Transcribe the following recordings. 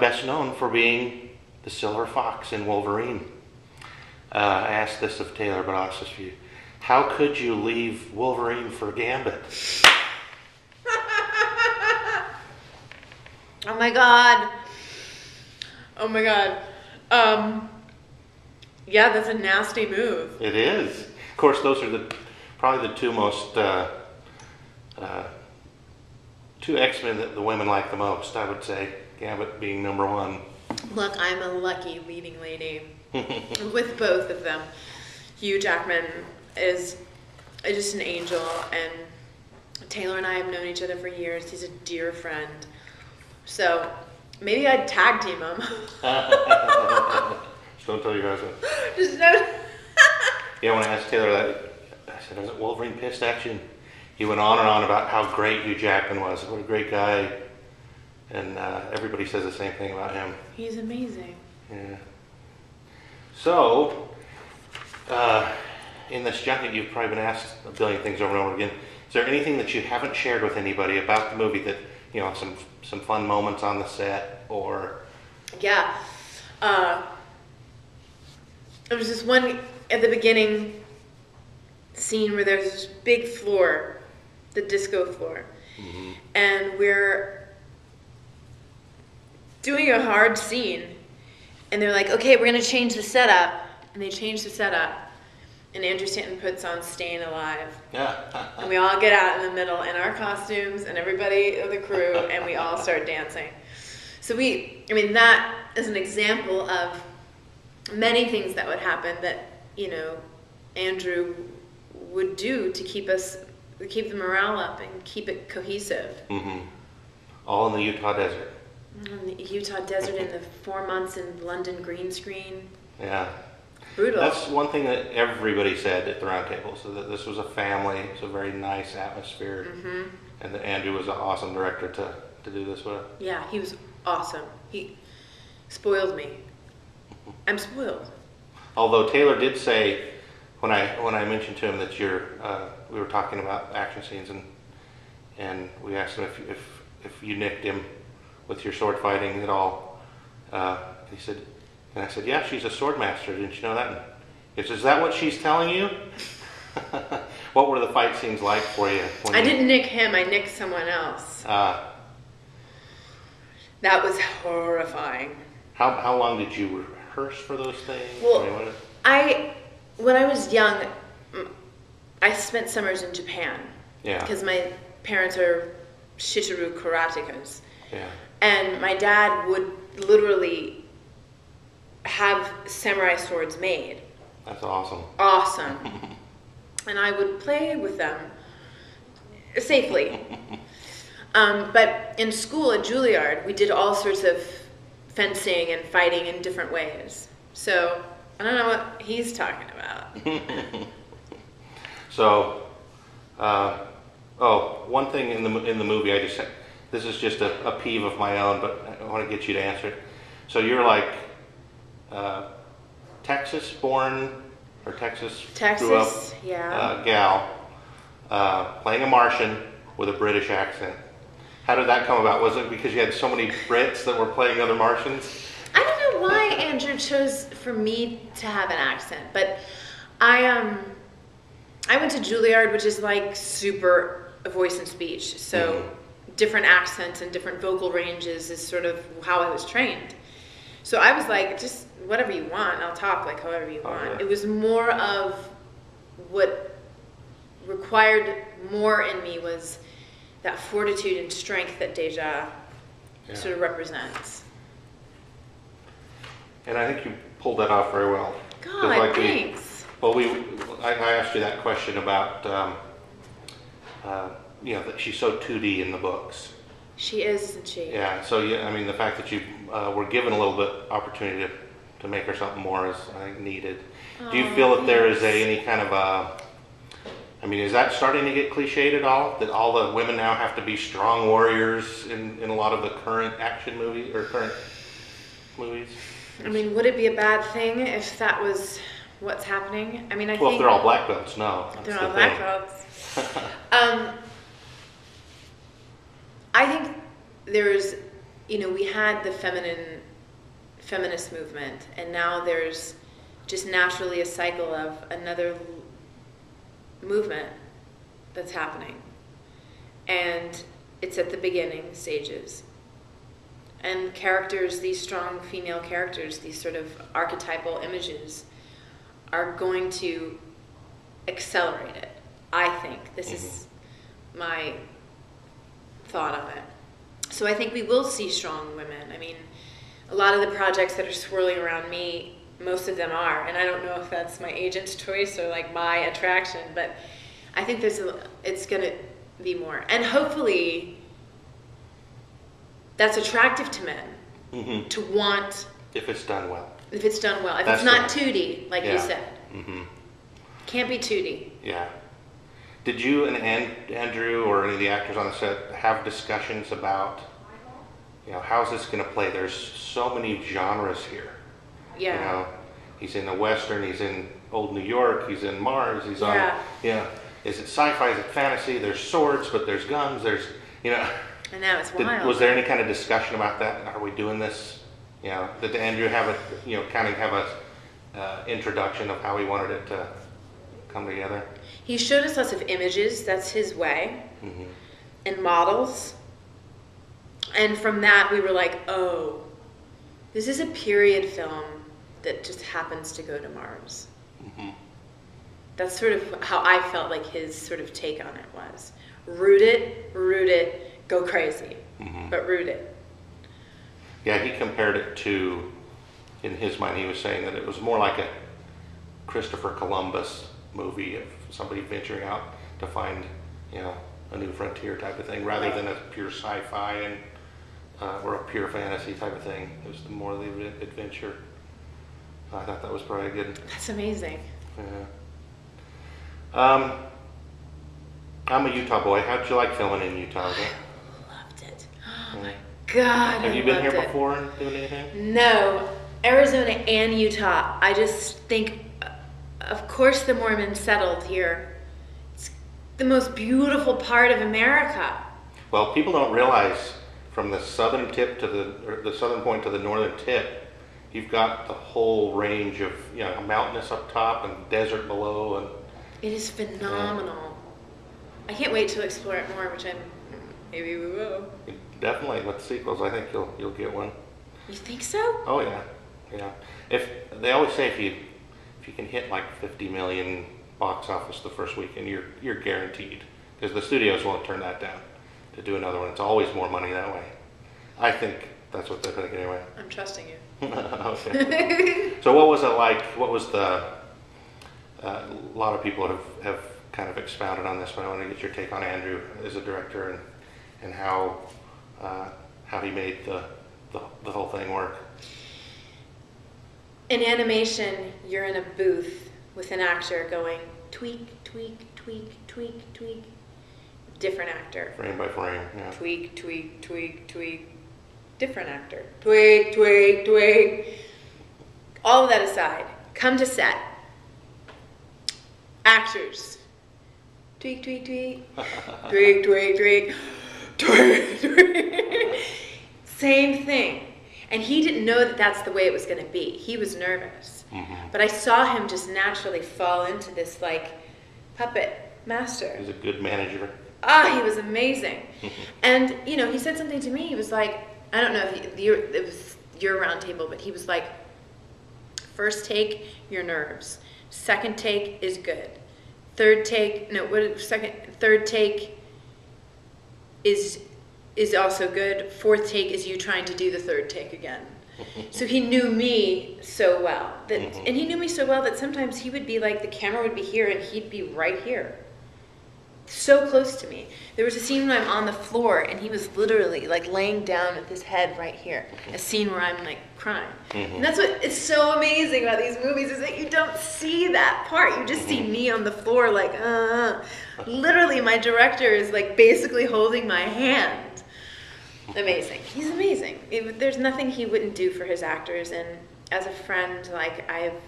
best known for being the Silver Fox in Wolverine. I asked this of Taylor, but I'll ask this for you. How could you leave Wolverine for Gambit? Oh my god. Oh my god. Yeah, that's a nasty move. It is. Of course, those are probably the two most two X-Men that the women like the most, I would say. Gambit being number one. Look, I'm a lucky leading lady with both of them. Hugh Jackman is just an angel, and Taylor and I have known each other for years. He's a dear friend. So maybe I'd tag team him. Just don't tell your husband. Just no. Yeah, when I asked Taylor that, I said, "Isn't Wolverine pissed at you?" And he went on and on about how great Hugh Jackman was. What a great guy. And everybody says the same thing about him. He's amazing. Yeah. So, in this junket, you've probably been asked a billion things over and over again. Is there anything that you haven't shared with anybody about the movie that, some fun moments on the set or? Yeah. There was this one at the beginning scene where there's this big floor, the disco floor, and we're doing a hard scene, and they're like, okay, we're going to change the setup, and they change the setup, and Andrew Stanton puts on Staying Alive, and we all get out in the middle in our costumes, and everybody of the crew, and we all start dancing. So that is an example of many things that would happen that, Andrew would do to keep the morale up and keep it cohesive. Mm-hmm. All in the Utah desert. In the Utah desert in the 4 months in London green screen. Yeah. Brutal. That's one thing that everybody said at the round table, so that this was a family. It's a very nice atmosphere. Mm-hmm. And that Andrew was an awesome director to do this with. Yeah, he was awesome. He spoiled me. I'm spoiled. Although Taylor did say, when I mentioned to him that we were talking about action scenes, and we asked him if you nicked him with your sword fighting at all, he said, and I said, yeah, she's a sword master. Didn't you know that? And he says, is that what she's telling you? What were the fight scenes like for you? I didn't nick him. I nicked someone else. That was horrifying. How long did you rehearse for those things? Well, when I was young, I spent summers in Japan. Yeah. Because my parents are Shichiru karatekas. Yeah. And my dad would literally have samurai swords made. That's awesome. Awesome. And I would play with them safely. But in school at Juilliard, we did all sorts of fencing and fighting in different ways. So I don't know what he's talking about. So, one thing in the movie, this is just a peeve of my own, but I want to get you to answer it. So you're like Texas-born or Texas grew up gal playing a Martian with a British accent. How did that come about? Was it because you had so many Brits that were playing other Martians? I don't know why Andrew chose for me to have an accent, but I went to Juilliard, which is like super voice and speech, so different accents and different vocal ranges is sort of how I was trained. So I was like, just whatever you want, I'll talk like however you want. Yeah. It was more of what required more in me was that fortitude and strength that Deja sort of represents. And I think you pulled that off very well. God, thanks. I asked you that question about, that she's so 2D in the books. She is, isn't she? Yeah, so the fact that you were given a little bit opportunity to make her something more is, I think, needed. Do you feel that there is any kind of is that starting to get cliched at all? That all the women now have to be strong warriors in a lot of the current action movies or current movies? Would it be a bad thing if that was what's happening? I think... if they're all black belts, no. They're all black belts. I think there's, we had the feminist movement, and now there's just naturally a cycle of another movement that's happening. And it's at the beginning stages. And characters, these strong female characters, these sort of archetypal images, are going to accelerate it. I think. This is my thought on it. So I think we will see strong women. I mean, a lot of the projects that are swirling around me, most of them are, and I don't know if that's my agent's choice or like my attraction, but I think it's going to be more. And hopefully that's attractive to men to want. If it's done well. If it's done well. If That's it's not 2D, like you said. Mm-hmm. Can't be 2D. Yeah. Did you and Andrew or any of the actors on the set have discussions about, how's this going to play? There's so many genres here. Yeah. He's in the Western, he's in old New York, he's in Mars, he's on, is it sci-fi, is it fantasy? There's swords, but there's guns, there's, And now it's wild. Was there any kind of discussion about that? Are we doing this? Did Andrew have a introduction of how he wanted it to come together? He showed us lots of images, that's his way, and models. And from that we were like, oh, this is a period film that just happens to go to Mars. That's sort of how I felt like his sort of take on it was. Root it, go crazy, but root it. Yeah, he compared it to, in his mind, he was saying that it was more like a Christopher Columbus movie of somebody venturing out to find, a new frontier type of thing, rather than a pure sci-fi and or a pure fantasy type of thing. It was more the adventure. I thought that was probably good. That's amazing. Yeah. I'm a Utah boy. How'd you like filming in Utah? I loved it. Oh my God. Have you been here before and doing anything? No. Arizona and Utah. I just think, of course, the Mormons settled here. It's the most beautiful part of America. Well, people don't realize from the southern tip to the southern point to the northern tip, you've got the whole range of mountainous up top and desert below, and it is phenomenal. I can't wait to explore it more, which maybe we will. Definitely with sequels, I think you'll get one. You think so? Oh yeah. If they always say if you can hit like 50 million box office the first weekend, you're guaranteed, because the studios won't turn that down to do another one. It's always more money that way. I think that's what they're thinking anyway. I'm trusting you. Okay. So what was it like? What was the? A lot of people have kind of expounded on this, but I want to get your take on Andrew as a director and how he made the whole thing work. In animation, you're in a booth with an actor going tweak, tweak, tweak, tweak, tweak. Different actor. Frame by frame, yeah. Tweak, tweak, tweak, tweak. Different actor. Tweak, tweak, tweak. All of that aside, come to set. Actors. Tweak, tweak, tweak. Tweak, tweak, tweak. Tweak, tweak. Same thing. And he didn't know that that's the way it was going to be. He was nervous. But I saw him just naturally fall into this like puppet master. He's a good manager. He was amazing. And, he said something to me. He was like, I don't know if it was your round table, but he was like, first take, your nerves. Second take is good. Third take is also good. Fourth take is you trying to do the third take again. So he knew me so well and he knew me so well that sometimes he would be like, the camera would be here and he'd be right here. So close to me. There was a scene when I'm on the floor and he was literally like laying down with his head right here. A scene where I'm like crying. And that's what is so amazing about these movies, is that you don't see that part. You just see me on the floor like, Literally my director is like basically holding my hand. Amazing. He's amazing. There's nothing he wouldn't do for his actors, and as a friend, like, I've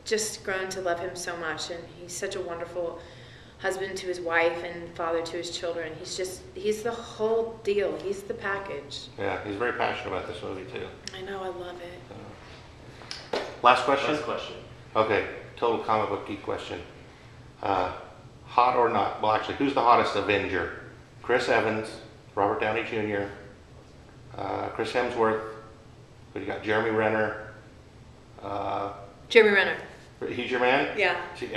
just grown to love him so much, and he's such a wonderful husband to his wife and father to his children. He's the whole deal. He's the package. Yeah, he's very passionate about this movie too. I know, I love it. Last question? Last question. Okay, total comic book geek question. Hot or not? Well, actually, who's the hottest Avenger? Chris Evans, Robert Downey Jr., Chris Hemsworth. But you got Jeremy Renner. Jeremy Renner. He's your man? Yeah. See,